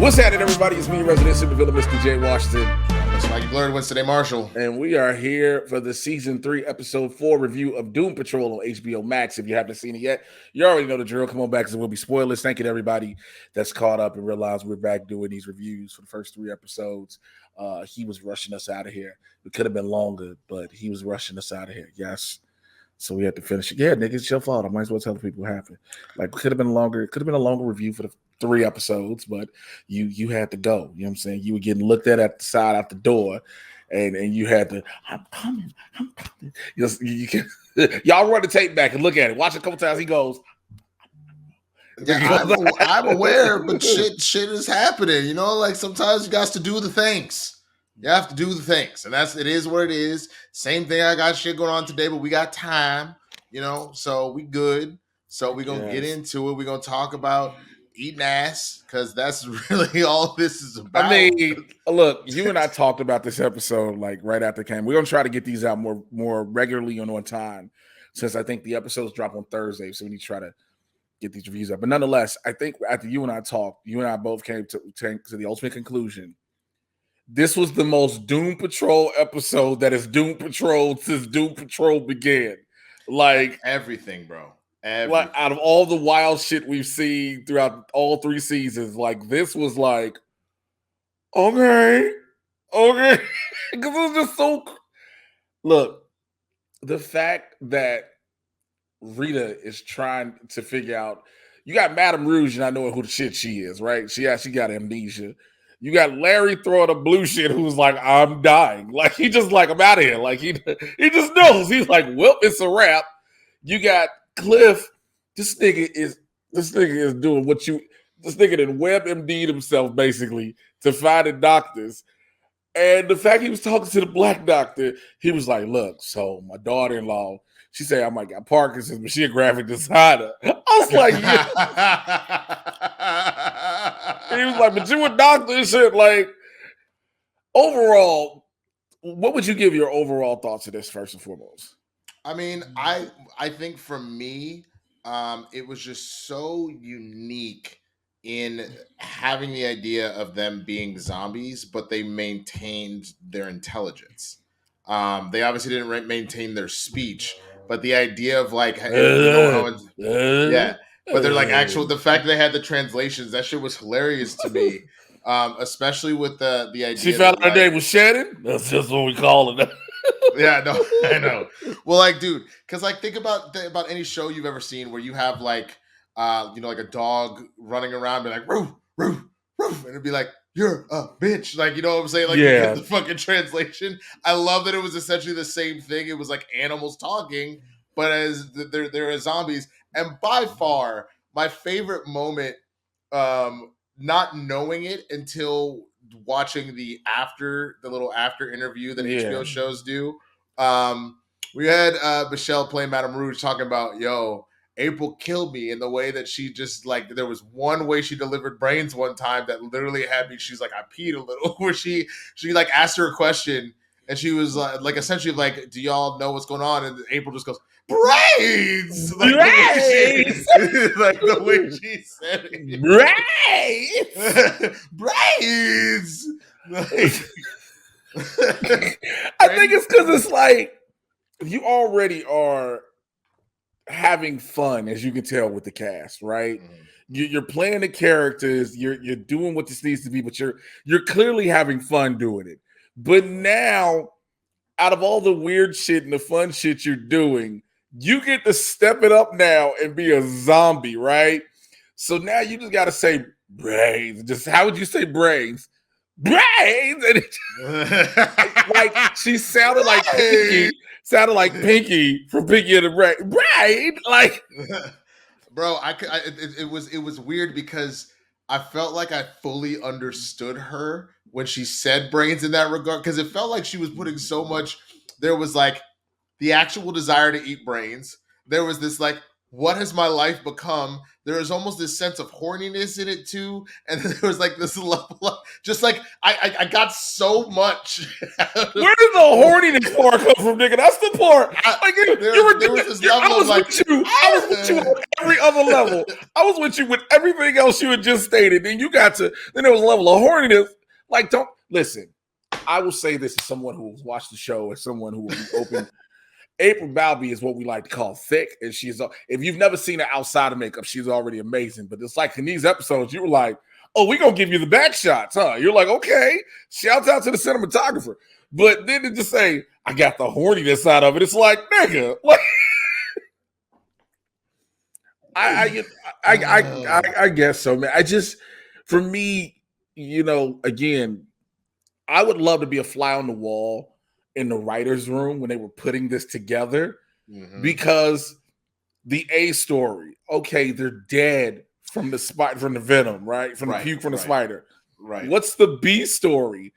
What's happening, everybody? It's me, resident supervillain, Mr. J. Washington. Swaggy, blerd, Winston A. Marshall. And we are here for the season 3, episode 4 review of Doom Patrol on HBO Max. If you haven't seen it yet, you already know the drill. Come on back because it will be spoilers. Thank you to everybody that's caught up and realized we're back doing these reviews for the first 3 episodes. He was rushing us out of here. It could have been longer, but he was rushing us out of here. Yes. So we had to finish it. Yeah, nigga, it's your fault. I might as well tell the people what happened. Like, could have been longer. It could have been a longer review for the 3 episodes, but you had to go. You know what I'm saying? You were getting looked at the side out the door, and you had to. I'm coming. You can, y'all run the tape back and look at it. Watch it a couple times. He goes. Yeah, I'm aware, but shit is happening. You know, like sometimes you got to do the things. You have to do the things, and it is what it is. Same thing. I got shit going on today, but we got time. You know, so we good. So we're gonna get into it. We're gonna talk about eating ass because that's really all this is about. I mean, look, you and I talked about this episode like right after it came. We're gonna try to get these out more regularly and on time, since I think the episodes drop on Thursday, so we need to try to get these reviews up. But nonetheless, I think after you and I talked, you and I both came to the ultimate conclusion. This was the most Doom Patrol episode that is Doom Patrol since Doom Patrol began. Like everything, bro. Like out of all the wild shit we've seen throughout all 3 seasons, like this was like, okay, because it was just so. Look, the fact that Rita is trying to figure out, you got Madame Rouge not knowing who the shit she is, right? She got amnesia. You got Larry throwing a blue shit who's like, I'm dying. Like, he just like, I'm out of here. Like, he just knows. He's like, well, it's a wrap. You got Cliff. This nigga is doing what this nigga done WebMD'd himself, basically, to find the doctors. And the fact he was talking to the black doctor, he was like, look, so my daughter-in-law, she said I might got Parkinson's, but she a graphic designer. I was like, yeah. He was like, but you a doctor and shit. Like, overall, what would you give your overall thoughts of this first and foremost? I mean, I think for me, it was just so unique in having the idea of them being zombies, but they maintained their intelligence. They obviously didn't maintain their speech, but the idea of like, but they're like the fact that they had the translations, that shit was hilarious to me. Especially with the idea. She found her name was Shannon. That's just what we call it. Yeah, no, I know. Well, like, dude, because like think about any show you've ever seen where you have like, like a dog running around, be like, roof, roof, roof, and it'd be like, you're a bitch. Like, you know what I'm saying? Like, you get the fucking translation. I love that it was essentially the same thing. It was like animals talking, but as they're as zombies. And by far, my favorite moment, not knowing it until watching the little after interview that HBO shows do. We had Michelle playing Madame Rouge talking about, April killed me in the way that she just like, there was one way she delivered brains one time that literally had me, she's like, I peed a little, where she like asked her a question and she was like essentially like, do y'all know what's going on? And April just goes, brains! Like, like the way she said it. Brains! I think it's because it's like, you already are having fun, as you can tell with the cast, right? You're playing the characters, you're doing what this needs to be, but you're clearly having fun doing it. But now, out of all the weird shit and the fun shit you're doing, you get to step it up now and be a zombie, right? So now you just got to say brains. Just how would you say brains? Brains! And like she sounded like Pinky. Sounded like Pinky from Pinky and the Brain. Like, bro, it was weird because I felt like I fully understood her when she said brains in that regard, because it felt like she was putting so much. There was like the actual desire to eat brains. There was this like what has my life become? There is almost this sense of horniness in it too, and then there was like this level of just like I got so much. Where did the horniness part come from, nigga? That's the part. Like there was this level of like I was with you on every other level. I was with you with everything else you had just stated. Then then there was a level of horniness. Like, don't listen. I will say this as someone who has watched the show, as someone who will be open. April Balby is what we like to call thick, and if you've never seen her outside of makeup, she's already amazing. But it's like in these episodes, you were like, oh, we're gonna give you the back shots, huh? You're like, okay, shouts out to the cinematographer. But then to just say, I got the horniness out of it, it's like, nigga, like I guess so, man. For me, again, I would love to be a fly on the wall in the writer's room when they were putting this together, because the A story, okay, they're dead from the venom, right? From the puke from the spider. Right. What's the B story?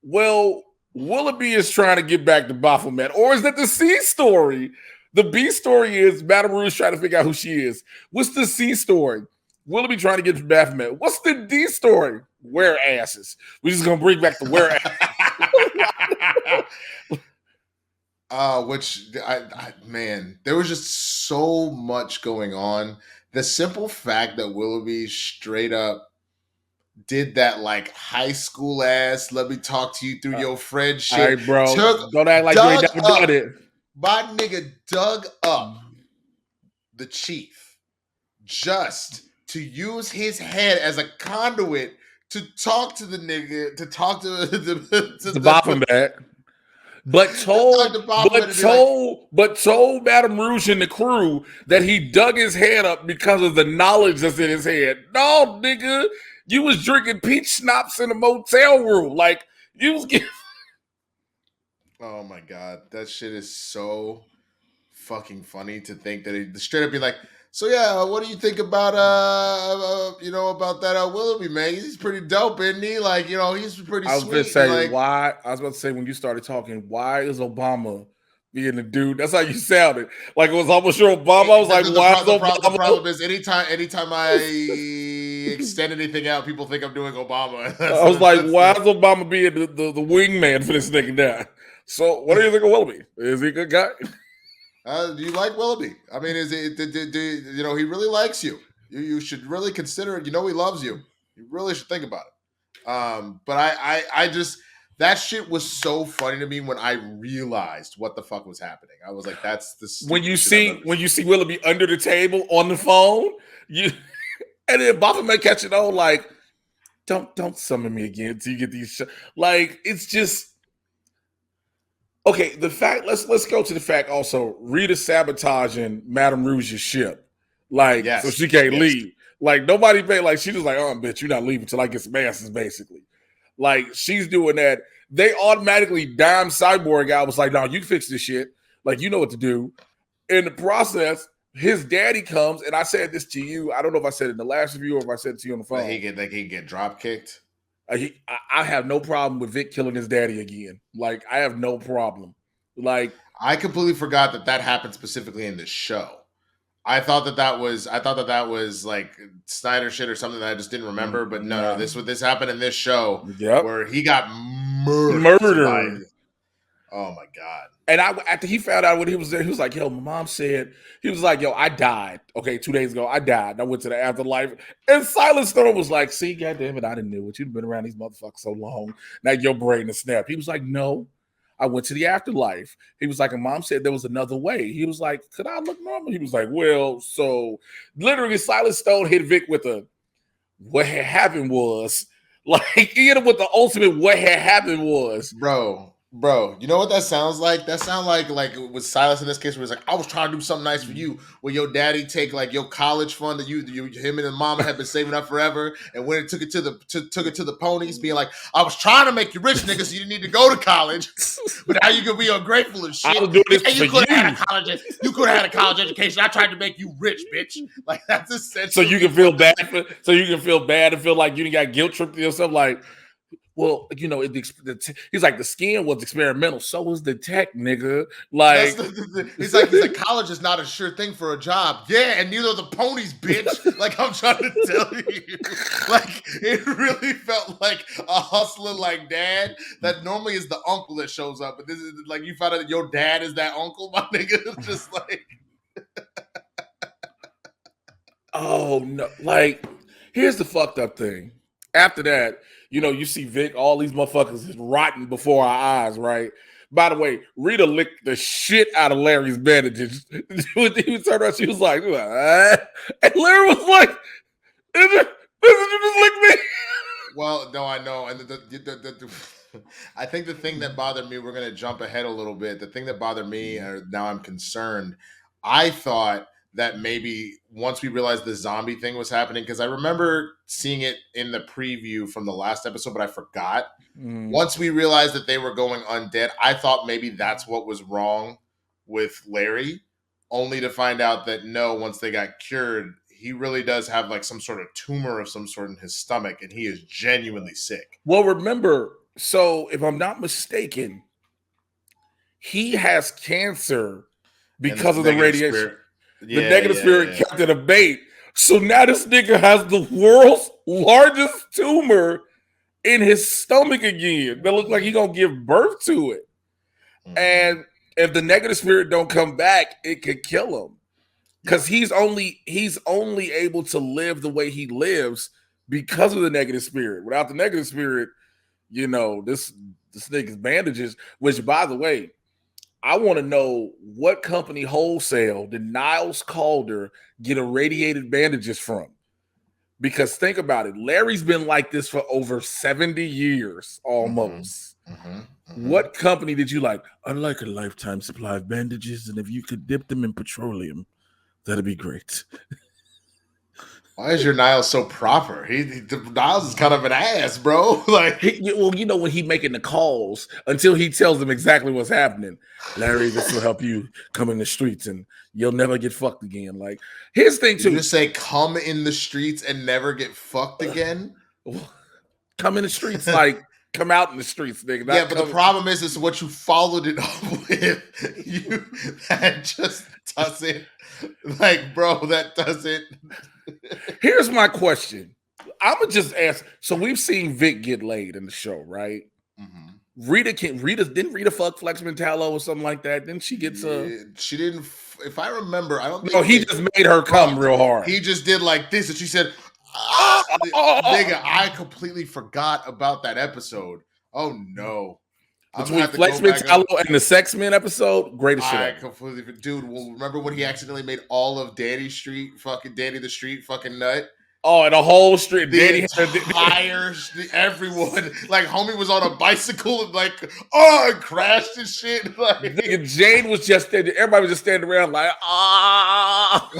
Well, Willoughby is trying to get back to Baphomet, or is that the C story? The B story is Madame Rouge trying to figure out who she is. What's the C story? Willoughby trying to get to Baphomet. What's the D story? Wear asses. We're just gonna bring back the wear asses. Man, there was just so much going on. The simple fact that Willoughby straight up did that like high school ass, let me talk to you through your friendship. All right, bro. Don't act like you ain't never done it. My nigga dug up the chief just to use his head as a conduit to talk to the nigga, to talk to the Baphomet. But told Madame Rouge and the crew that he dug his head up because of the knowledge that's in his head. No, nigga, you was drinking peach schnapps in a motel room. Like, you was getting... Oh my God, that shit is so fucking funny to think that he straight up be like, so yeah, what do you think about about that Willoughby, man? He's pretty dope, isn't he? Like, he's pretty sweet. I was about to say when you started talking, why is Obama being the dude? That's how you sounded. Like it was almost your Obama. I was like, why is Obama? The problem is anytime I extend anything out, people think I'm doing Obama. I was like, why is Obama being the wingman for this nigga now? So what do you think of Willoughby? Is he a good guy? Do you like Willoughby? I mean, is it? He really likes you. You should really consider it. He loves you. You really should think about it. But I just that shit was so funny to me when I realized what the fuck was happening. I was like, that's the when you see Willoughby under the table on the phone, and then Baphomet catch it on like, don't summon me again until you get these like it's just. Okay, the fact. Let's go to the fact. Also, Rita sabotaging Madame Rouge's ship, like so she can't leave. Like nobody paid. Like she was like, "Oh, bitch, you're not leaving until I get some asses." Basically, like she's doing that. They automatically dime Cyborg out. Was like, "No, you fix this shit. Like you know what to do." In the process, his daddy comes, and I said this to you. I don't know if I said it in the last review or if I said it to you on the phone. He get drop kicked. I have no problem with Vic killing his daddy again. Like, I have no problem. Like, I completely forgot that happened specifically in this show. I thought that was like Snyder shit or something that I just didn't remember. But no, this happened in this show where he got murdered. Oh my God. And after he found out when he was there, he was like, yo, my mom said, he was like, yo, I died. Okay, 2 days ago, I died. And I went to the afterlife. And Silent Storm was like, see, goddamn it, I didn't know it. You've been around these motherfuckers so long. Now your brain is snapped. He was like, no, I went to the afterlife. He was like, and mom said there was another way. He was like, could I look normal? He was like, well, so literally Silent Stone hit Vic with what had happened was. Like, he hit him with the ultimate what had happened was. Bro, you know what that sounds like? That sounds like with Silas in this case, where it's like, I was trying to do something nice for you, where your daddy take like your college fund that him and his mama had been saving up forever, and when it took it to the ponies, being like, I was trying to make you rich, nigga, so you didn't need to go to college, but now you can be ungrateful and shit. I was doing this for you could have had a college education. I tried to make you rich, bitch. Like that's essential. So you can feel bad and feel like you didn't got guilt tripped yourself, like. well, you know, he's like, the skin was experimental. So was the tech, nigga. Like, he's like college is not a sure thing for a job. Yeah, and neither are the ponies, bitch. Like, I'm trying to tell you, like, it really felt like a hustler like dad that normally is the uncle that shows up, but this is like you found out that your dad is that uncle, my nigga. It's just like, oh no, like, here's the fucked up thing. After that, you know, you see Vic, all these motherfuckers is rotting before our eyes, right? By the way, Rita licked the shit out of Larry's bandages. He turned around, she was like, ah. And Larry was like, did you just lick me? well, no, I know. And I think the thing that bothered me, we're going to jump ahead a little bit. The thing that bothered me, now I'm concerned, I thought that maybe once we realized the zombie thing was happening, because I remember seeing it in the preview from the last episode, but I forgot. Once we realized that they were going undead, I thought maybe that's what was wrong with Larry, only to find out that no, once they got cured, he really does have like some sort of tumor of some sort in his stomach, and he is genuinely sick. Well, remember, so if I'm not mistaken, he has cancer because of the radiation. Spirit. The negative spirit kept it a bait. So now this nigga has the world's largest tumor in his stomach again. That looks like he gonna give birth to it. And if the negative spirit don't come back, it could kill him. Because he's only able to live the way he lives because of the negative spirit. Without the negative spirit, you know, this nigga's bandages, which, by the way, I want to know what company wholesale did Niles Calder get irradiated bandages from? Because think about it. Larry's been like this for over 70 years almost. What company did you like? I'd like a lifetime supply of bandages, and if you could dip them in petroleum, that'd be great. Why is your Niles so proper? Niles is kind of an ass, bro. Like, well, you know, when he making the calls until he tells them exactly what's happening. Larry, this will help you come in the streets, and you'll never get fucked again. Like, his thing too. You just say come in the streets and never get fucked again. Come in the streets, like come out in the streets, nigga. Yeah, but the problem is what you followed it up with. That just doesn't, like, bro, that doesn't. Here's my question. I'm gonna just ask. So we've seen Vic get laid in the show, right? Didn't Rita fuck Flex Mentallo or something like that? Didn't she get she didn't. If I remember, I don't think. No, he just made her come real hard. He just did like this, and she said, nigga, I completely forgot about that episode. Oh no. Between Flex Mentallo and the Sex Men episode, greatest shit. I completely, dude. Well, remember when he accidentally made all of Danny the Street fucking nut? Oh, and the whole street, the entire everyone, like, homie was on a bicycle and like, oh, and crashed and shit. Like, nigga, Jane was just standing. Everybody was just standing around like, ah.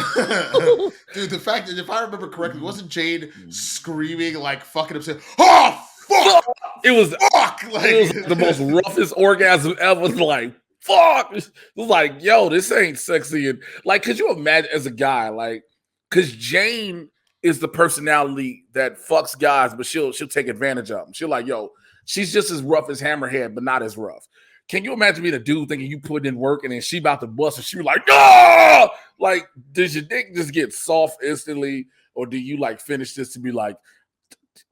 Dude, the fact that if I remember correctly, wasn't Jane screaming like fucking upset? Oh. Fuck! It was fuck! Like, it was the most roughest orgasm ever. Like, fuck! It was like, yo, this ain't sexy. And like, could you imagine as a guy, like, because Jane is the personality that fucks guys, but she'll take advantage of them. She'll like, yo, she's just as rough as Hammerhead, but not as rough. Can you imagine being a dude thinking you put in work and then she about to bust and she was like, no! Like, does your dick just get soft instantly, or do you like finish this to be like,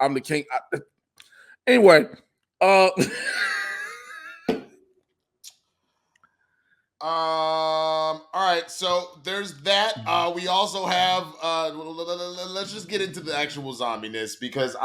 I'm the king? Anyway, all right, so there's that. We also have let's just get into the actual zombiness, because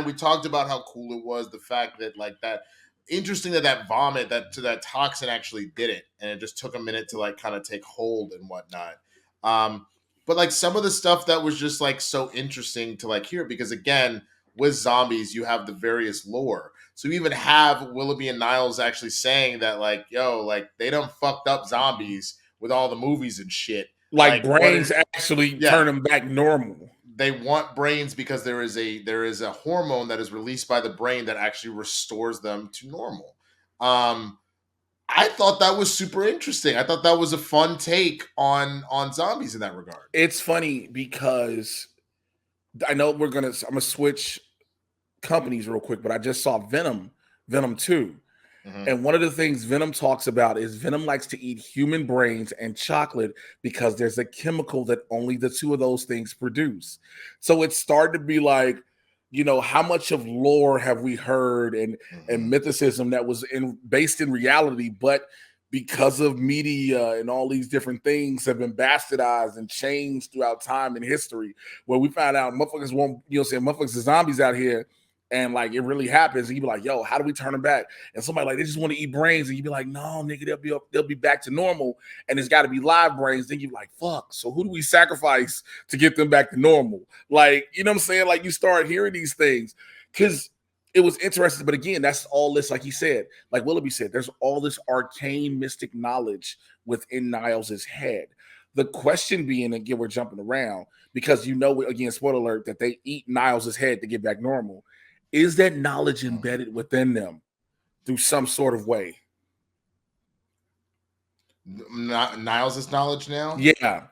we talked about how cool it was, the fact that like that interesting that vomit, that toxin actually did it, and it just took a minute to like kind of take hold and whatnot. But like some of the stuff that was just like so interesting to like hear, because again, with zombies, you have the various lore. So you even have Willoughby and Niles actually saying that, like, yo, like, they done fucked up zombies with all the movies and shit. Like brains actually turn them back normal. They want brains because there is a hormone that is released by the brain that actually restores them to normal. I thought that was super interesting. I thought that was a fun take on zombies in that regard. It's funny because I know I'm gonna switch companies real quick, but I just saw Venom 2. Mhm. And one of the things Venom talks about is Venom likes to eat human brains and chocolate because there's a chemical that only the two of those things produce. So it started to be like, how much of lore have we heard and mythicism that was based in reality, but because of media and all these different things have been bastardized and changed throughout time and history, where we found out motherfuckers won't, motherfuckers are zombies out here, and like it really happens, and you be like, yo, how do we turn them back? And somebody like, they just want to eat brains, and you be like, no, nigga, they'll be back to normal, and it's got to be live brains. Then you like, fuck, so who do we sacrifice to get them back to normal? Like, you know what I'm saying? Like, you start hearing these things because it was interesting, but again, that's all this, like he said, like Willoughby said, there's all this arcane mystic knowledge within Niles's head. The question being, again, we're jumping around because again, spoiler alert, that they eat Niles's head to get back normal. Is that knowledge embedded within them through some sort of way? Niles's knowledge now? Yeah.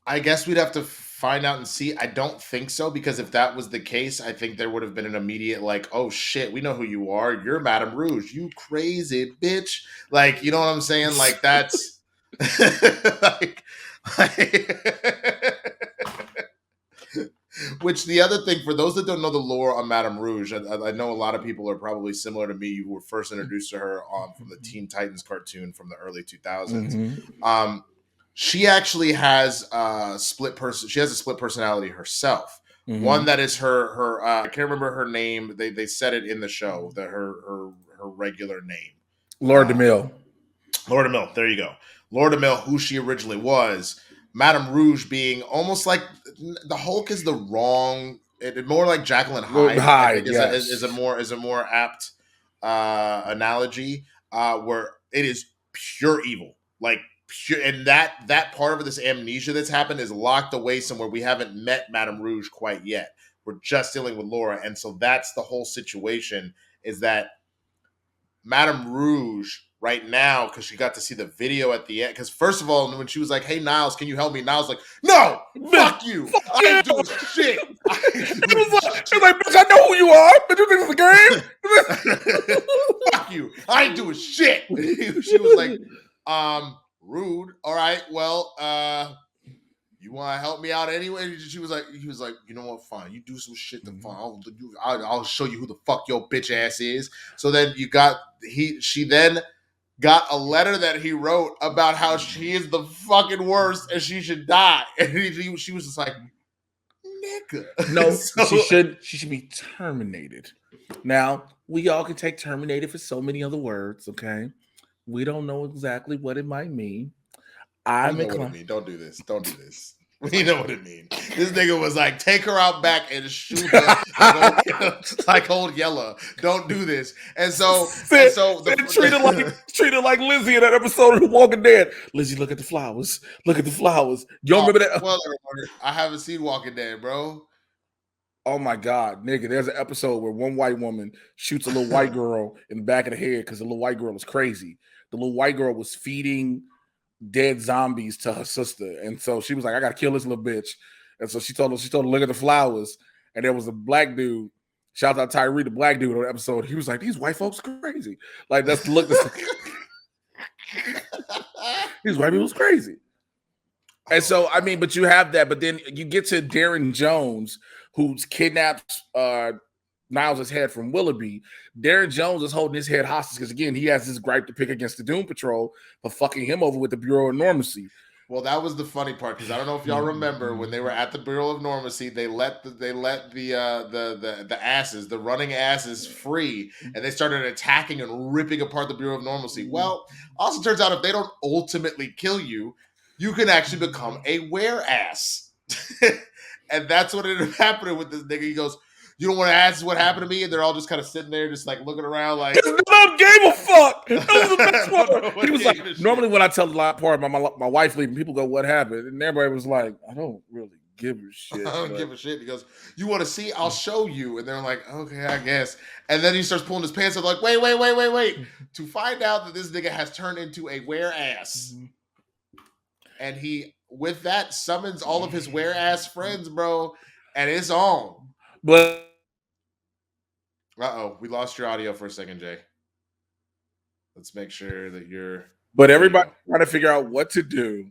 I guess we'd have to find out and see. I don't think so, because if that was the case, I think there would have been an immediate like, oh shit, we know who you are. You're Madame Rouge. You crazy bitch. Like, you know what I'm saying? Like, that's like which the other thing, for those that don't know the lore on Madame Rouge, I know a lot of people are probably similar to me. You were first introduced to her from the Teen Titans cartoon from the early 2000s. Mm-hmm. She actually has a split person. She has a split personality herself. Mm-hmm. One that is her. I can't remember her name. They said it in the show. Her regular name. Laura DeMille. Laura DeMille. There you go. Laura DeMille, who she originally was. Madame Rouge being almost like the Hulk is the wrong. More like Jacqueline Hyde. I think is a more apt analogy. Where it is pure evil, like. Pure, and that part of this amnesia that's happened is locked away somewhere. We haven't met Madame Rouge quite yet. We're just dealing with Laura, and so that's the whole situation. Is that Madame Rouge right now, because she got to see the video at the end. Because first of all, when she was like, "Hey Niles, can you help me?" Niles like, "No, fuck you! I ain't doing shit." She's like, "Bitch, I know who you are. But you think it's a game?" Fuck you! I ain't doing shit. She was like, rude. All right. Well, you want to help me out anyway? He was like, you know what? Fine. You do some shit to fine. I'll show you who the fuck your bitch ass is. So then she then got a letter that he wrote about how she is the fucking worst and she should die. And she was just like, nigga. No, she should be terminated. Now, we all can take terminated for so many other words, okay? We don't know exactly what it might mean. We know what it means. Don't do this. Don't do this. We know what it means. This nigga was like, take her out back and shoot her like old Yella. Don't do this. And so treated like Lizzie in that episode of The Walking Dead. Lizzie, look at the flowers. Look at the flowers. You don't remember that? Well, I haven't seen Walking Dead, bro. Oh my God, nigga. There's an episode where one white woman shoots a little white girl in the back of the head because the little white girl was crazy. The little white girl was feeding dead zombies to her sister. And so she was like, I gotta kill this little bitch. And so she told her to look at the flowers. And there was a black dude. Shout out Tyree, the black dude on the episode. He was like, these white folks are crazy. Like, that's look. These white people's crazy. And so, I mean, but you have that, but then you get to Darren Jones, who's kidnapped Niles' head from Willoughby. Darren Jones is holding his head hostage because, again, he has this gripe to pick against the Doom Patrol for fucking him over with the Bureau of Normancy. Well, that was the funny part, because I don't know if y'all remember when they were at the Bureau of Normancy, they let the asses, the running asses, free, and they started attacking and ripping apart the Bureau of Normalcy. Well, also turns out if they don't ultimately kill you, you can actually become a were-ass. And that's what ended up happening with this nigga. He goes, you don't want to ask what happened to me? And they're all just kind of sitting there, just like looking around like, I gave a fuck. That was the best one. He was like, normally when I tell the lie part about my wife leaving, people go, what happened? And everybody was like, I don't really give a shit. I don't give a shit. He goes, you want to see? I'll show you. And they're like, okay, I guess. And then he starts pulling his pants up like, wait. To find out that this nigga has turned into a were-ass. And he, with that, summons all of his were-ass friends, bro. And it's on. But We lost your audio for a second, Jay. Let's make sure that you're. everybody trying to figure out what to do,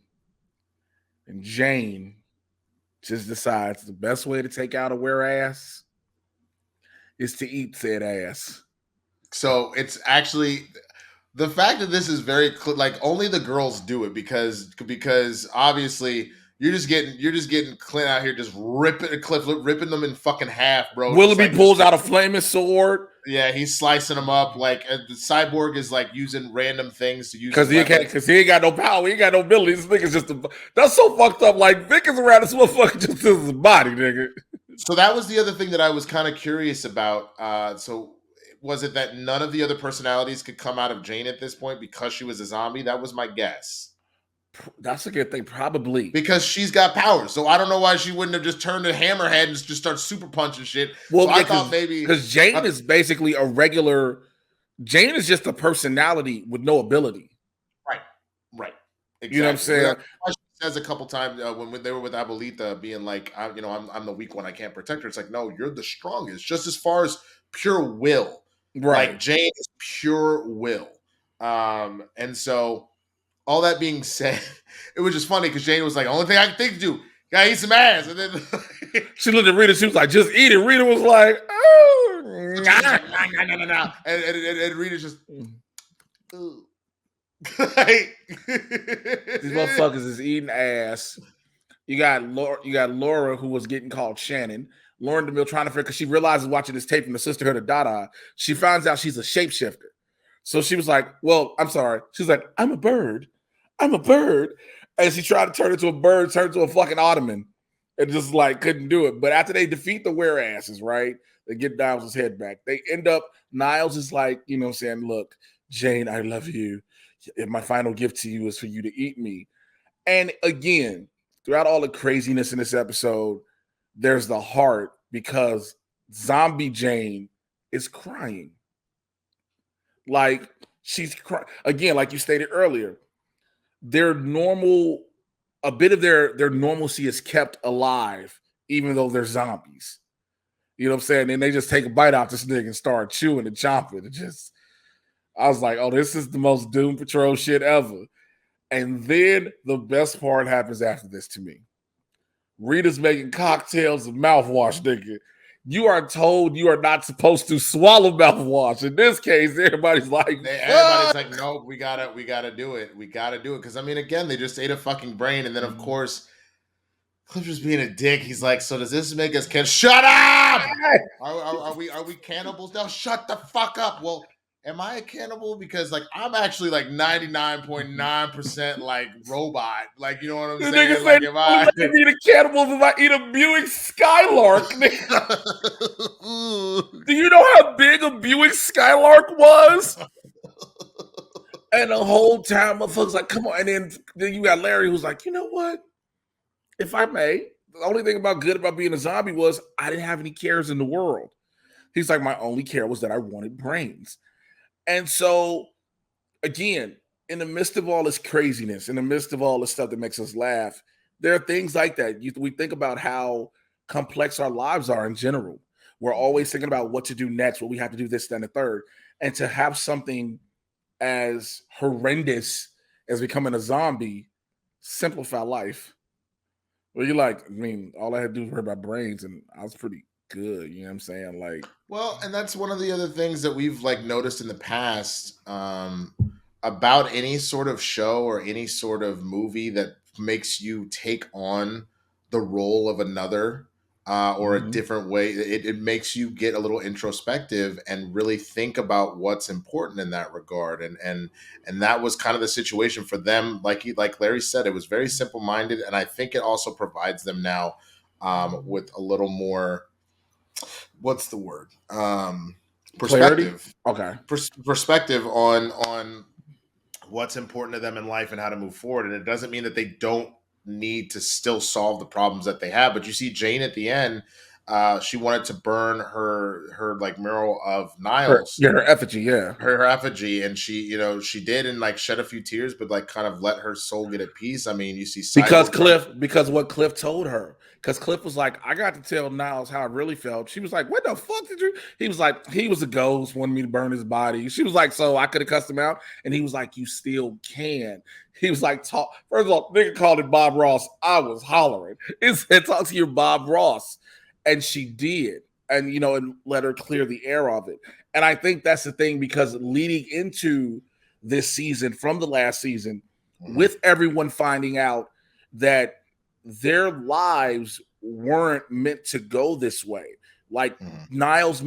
and Jane just decides the best way to take out a were-ass is to eat said ass. So it's actually the fact that this is very like only the girls do it because obviously you're just getting Clint out here just ripping them in fucking half, bro. Willoughby like, pulls out a flaming sword. Yeah, he's slicing them up. Like the Cyborg is like using random things to use because he ain't got no power, he ain't got no ability. This nigga's just that's so fucked up. Like Vic is around this motherfucker just as his body, nigga. So that was the other thing that I was kind of curious about. So was it that none of the other personalities could come out of Jane at this point because she was a zombie? That was my guess. That's a good thing, probably. Because she's got powers. So I don't know why she wouldn't have just turned to Hammerhead and just start super punching shit. Well, so yeah, I thought maybe... Because Jane is basically a regular... Jane is just a personality with no ability. Right. Exactly. You know what I'm saying? She says a couple times when they were with Abuelita being like, I'm the weak one, I can't protect her. It's like, no, you're the strongest. Just as far as pure will. Right. Like Jane is pure will. And so all that being said, it was just funny because Jane was like, only thing I can think to do, gotta eat some ass. And then she looked at Rita, she was like, just eat it. Rita was like, oh, nah. And Rita's just, ooh. These motherfuckers is eating ass. You got Laura, who was getting called Shannon. Lauren DeMille trying to figure, because she realizes watching this tape from the Sisterhood of Dada, she finds out she's a shapeshifter. So she was like, well, I'm sorry. She's like, I'm a bird. And she tried to turn into a bird, turned into a fucking ottoman, and just like couldn't do it. But after they defeat the were-asses, right, they get Niles' head back. They end up, Niles is like, you know what I'm saying, look, Jane, I love you. And my final gift to you is for you to eat me. And again, throughout all the craziness in this episode, there's the heart because zombie Jane is crying. Like she's crying. Again, like you stated earlier, their normal, a bit of their normalcy is kept alive, even though they're zombies. You know what I'm saying? And they just take a bite out this nigga and start chewing and chomping. And just, I was like, oh, this is the most Doom Patrol shit ever. And then the best part happens after this to me. Rita's making cocktails of mouthwash, nigga. You are told you are not supposed to swallow mouthwash. In this case, everybody's like, no, we gotta do it. We gotta do it. Because I mean, again, they just ate a fucking brain, and then of course, Cliff just being a dick. He's like, so does this make us shut up? Are we cannibals now? Shut the fuck up. Well, am I a cannibal? Because like I'm actually like 99.9% like robot. Like, you know what I'm saying? Nigga like, if I eat a cannibal, if I eat a Buick Skylark, do you know how big a Buick Skylark was? And the whole time, motherfuckers like, come on. And then you got Larry, who's like, you know what? If I may, the only thing good about being a zombie was I didn't have any cares in the world. He's like, my only care was that I wanted brains. And so, again, in the midst of all this craziness, in the midst of all this stuff that makes us laugh, there are things like that. We think about how complex our lives are in general. We're always thinking about what to do next, what we have to do this, then, the third. And to have something as horrendous as becoming a zombie simplify life. Well, you're like, I mean, all I had to do was worry about brains, and I was pretty good. You know what I'm saying? Like, well, and that's one of the other things that we've like noticed in the past about any sort of show or any sort of movie that makes you take on the role of another or a different way. It makes you get a little introspective and really think about what's important in that regard. And that was kind of the situation for them. Like Larry said, it was very simple-minded, and I think it also provides them now with a little more. What's the word? Perspective. Clarity? Okay. Perspective on what's important to them in life and how to move forward. And it doesn't mean that they don't need to still solve the problems that they have. But you see Jane at the end, she wanted to burn her like mural of Niles. Her effigy, yeah. Her effigy. And she did and like shed a few tears, but like kind of let her soul get at peace. I mean, you see because what Cliff told her. because Cliff was like, I got to tell Niles how I really felt. She was like, what the fuck did you? He was like, he was a ghost, wanted me to burn his body. She was like, so I could have cussed him out. And he was like, you still can. He was like, talk. First of all, nigga called it Bob Ross. I was hollering. It said, talk to your Bob Ross. And she did. And, you know, and let her clear the air of it. And I think that's the thing, because leading into this season from the last season, with everyone finding out that their lives weren't meant to go this way. Like Niles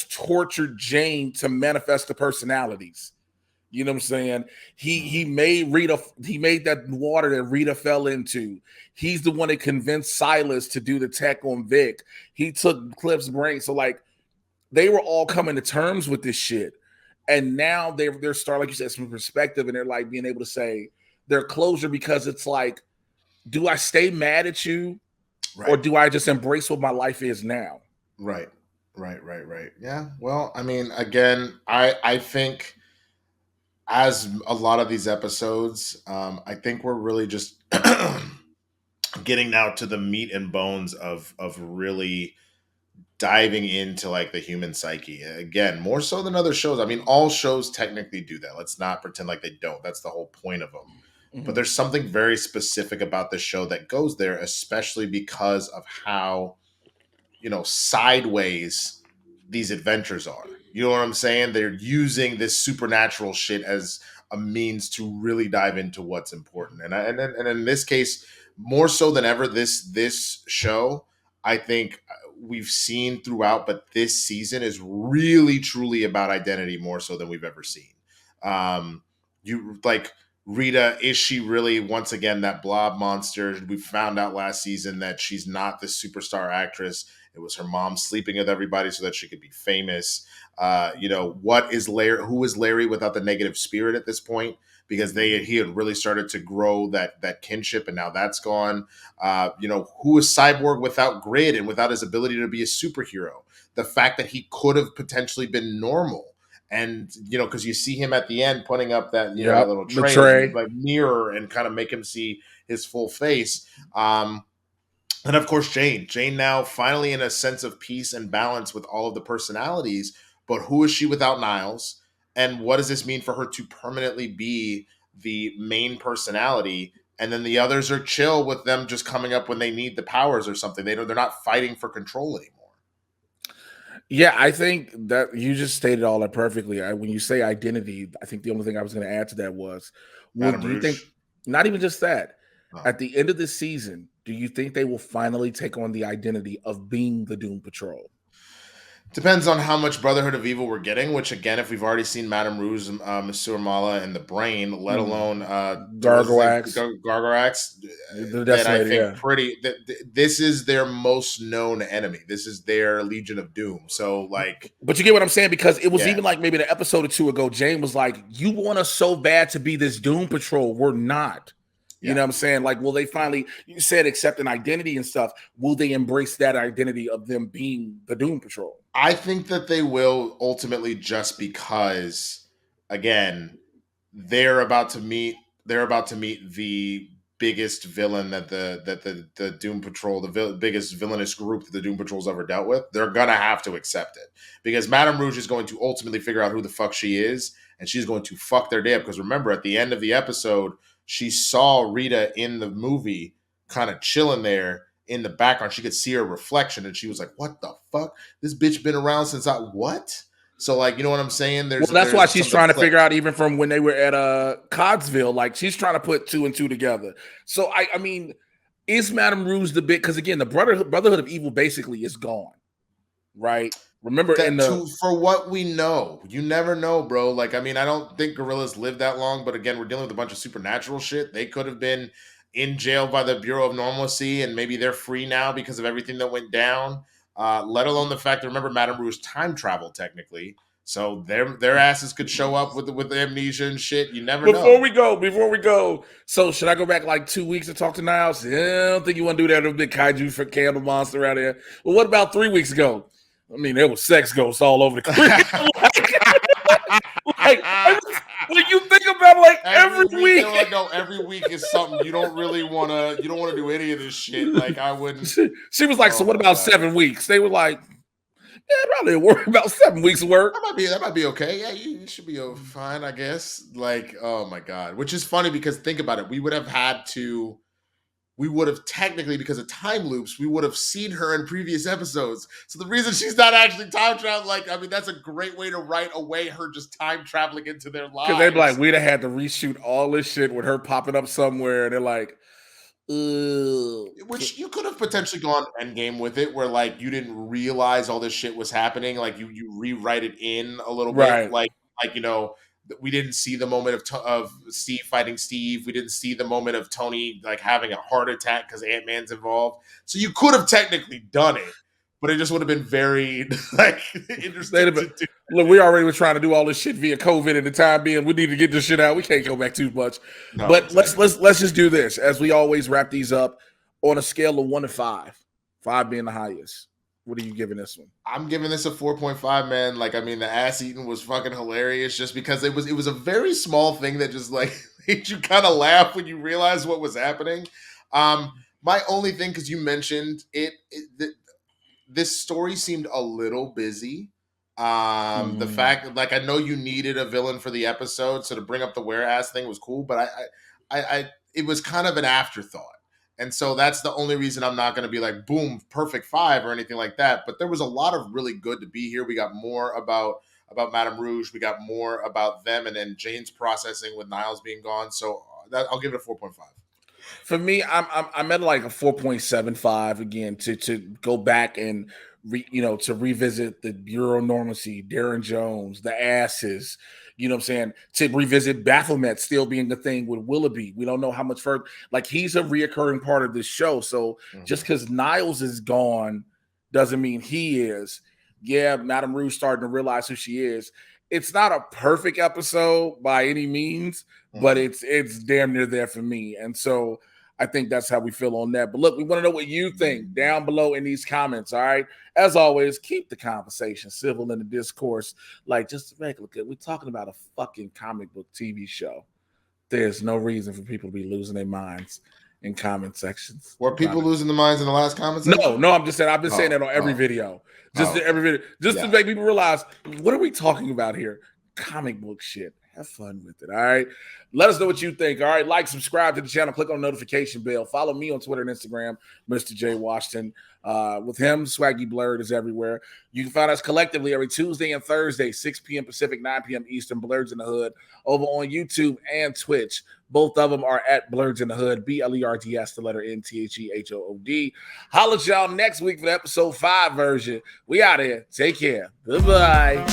tortured Jane to manifest the personalities. You know what I'm saying? He made that water that Rita fell into. He's the one that convinced Silas to do the tech on Vic. He took Cliff's brain. So like they were all coming to terms with this shit. And now they're starting, like you said, some perspective, and they're like being able to say their closure, because it's like, do I stay mad at you, or do I just embrace what my life is now? Right. Yeah. Well, I mean, again, I think as a lot of these episodes, I think we're really just getting now to the meat and bones of really diving into like the human psyche again, more so than other shows. I mean, all shows technically do that. Let's not pretend like they don't. That's the whole point of them. But there's something very specific about this show that goes there, especially because of how, you know, sideways these adventures are. You know what I'm saying? They're using this supernatural shit as a means to really dive into what's important. And in this case, more so than ever, this show, I think we've seen throughout, but this season is really truly about identity more so than we've ever seen. You like Rita, is she really once again that blob monster? We found out last season that she's not the superstar actress. It was her mom sleeping with everybody so that she could be famous. You know, what is Larry? Who is Larry without the negative spirit at this point? Because he had really started to grow that kinship, and now that's gone. You know, who is Cyborg without Grid and without his ability to be a superhero? The fact that he could have potentially been normal. And, you know, because you see him at the end putting up that, you know, that little tray, like mirror, and kind of make him see his full face. And of course, Jane now finally in a sense of peace and balance with all of the personalities. But who is she without Niles? And what does this mean for her to permanently be the main personality? And then the others are chill with them just coming up when they need the powers or something. They're not fighting for control anymore. Yeah, I think that you just stated all that perfectly. When you say identity, I think the only thing I was going to add to that was, well, do you think, not even just that, at the end of the season, do you think they will finally take on the identity of being the Doom Patrol? Depends on how much Brotherhood of Evil we're getting, which again, if we've already seen Madame Rouge, Monsieur Mala, and the Brain, let alone Gargorax, then I think this is their most known enemy. This is their Legion of Doom. So like, but you get what I'm saying? Because it was even like maybe an episode or two ago, Jane was like, you want us so bad to be this Doom Patrol. We're not. You know what I'm saying? Like, will they finally, you said accept an identity and stuff. Will they embrace that identity of them being the Doom Patrol? I think that they will ultimately, just because, again, they're about to meet the biggest villain that the Doom Patrol, biggest villainous group that the Doom Patrol's ever dealt with. They're gonna have to accept it, because Madame Rouge is going to ultimately figure out who the fuck she is, and she's going to fuck their day up. Because remember, at the end of the episode, she saw Rita in the movie kind of chilling there in the background. She could see her reflection, and she was like, what the fuck? This bitch been around since what? So, like, you know what I'm saying? That's why she's trying to figure out, even from when they were at Codsville, like, she's trying to put two and two together. So, I mean, is Madame Rouge the big, because again, the Brotherhood of Evil basically is gone, right? Remember, for what we know, you never know, bro. Like, I mean, I don't think gorillas live that long, but again, we're dealing with a bunch of supernatural shit. They could have been in jail by the Bureau of Normalcy, and maybe they're free now because of everything that went down. Let alone the fact that, remember, Madame Rouge time travel technically, so their asses could show up with the amnesia and shit. You never know. Before we go, so should I go back like 2 weeks to talk to Niles? Yeah, I don't think you want to do that. A big kaiju for candle monster out there. Well, what about 3 weeks ago? I mean, there was sex ghosts all over the cliff. When you think about like every week. They were like, no, every week is something you don't really want to. You don't want to do any of this shit. Like I wouldn't. She was like, Oh so what my about God. 7 weeks? They were like, yeah, probably worry about 7 weeks of work. That might be okay. Yeah, you should be fine, I guess. Like, oh my God, which is funny because think about it. We would have technically, because of time loops, we would have seen her in previous episodes. So the reason she's not actually time traveling, like, I mean, that's a great way to write away her just time traveling into their lives. Because they'd be like, we'd have had to reshoot all this shit with her popping up somewhere, and they're like, which you could have potentially gone endgame with it, where like you didn't realize all this shit was happening. Like you rewrite it in a little bit, like you know, we didn't see the moment of Steve fighting Steve. We didn't see the moment of Tony like having a heart attack because Ant-Man's involved. So you could have technically done it, but it just would have been very like interesting. Look, we already were trying to do all this shit via COVID at the time being. We need to get this shit out. We can't go back too much. No, but exactly. let's just do this as we always wrap these up on a scale of 1 to 5. 5 being the highest. What are you giving this one? I'm giving this a 4.5, man. Like, I mean, the ass eating was fucking hilarious just because it was a very small thing that just like made you kind of laugh when you realize what was happening. My only thing, because you mentioned this story seemed a little busy. The fact that, like, I know you needed a villain for the episode, so to bring up the where-ass thing was cool, but I it was kind of an afterthought. And so that's the only reason I'm not going to be like, boom, perfect 5 or anything like that. But there was a lot of really good to be here. We got more about Madame Rouge. We got more about them, and then Jane's processing with Niles being gone. So I'll give it a 4.5. For me, I'm at like a 4.75 again to go back and to revisit the Euronormacy, Darren Jones, the asses. You know what I'm saying? To revisit Baphomet still being the thing with Willoughby. We don't know how much further. Like, he's a reoccurring part of this show. So just because Niles is gone doesn't mean he is. Yeah, Madame Rouge starting to realize who she is. It's not a perfect episode by any means, but it's damn near there for me. And so I think that's how we feel on that. But look, we want to know what you think down below in these comments, all right? As always, keep the conversation civil in the discourse. Like, just regular good. We're talking about a fucking comic book TV show. There's no reason for people to be losing their minds in comment sections. Were people losing their minds in the last comment section? No, I'm just saying, I've been saying that on every video. Every video. Just to make people realize, what are we talking about here? Comic book shit. Have fun with it, all right? Let us know what you think, all right? Like, subscribe to the channel, click on the notification bell. Follow me on Twitter and Instagram, Mr. J. Washington. With him, Swaggy Blerd is everywhere. You can find us collectively every Tuesday and Thursday, 6 p.m. Pacific, 9 p.m. Eastern, Blerds in the Hood, over on YouTube and Twitch. Both of them are at Blerds in the Hood, BLERDS, the letter NTHEHOOD. Holla at y'all next week for the episode 5 version. We out here. Take care. Goodbye.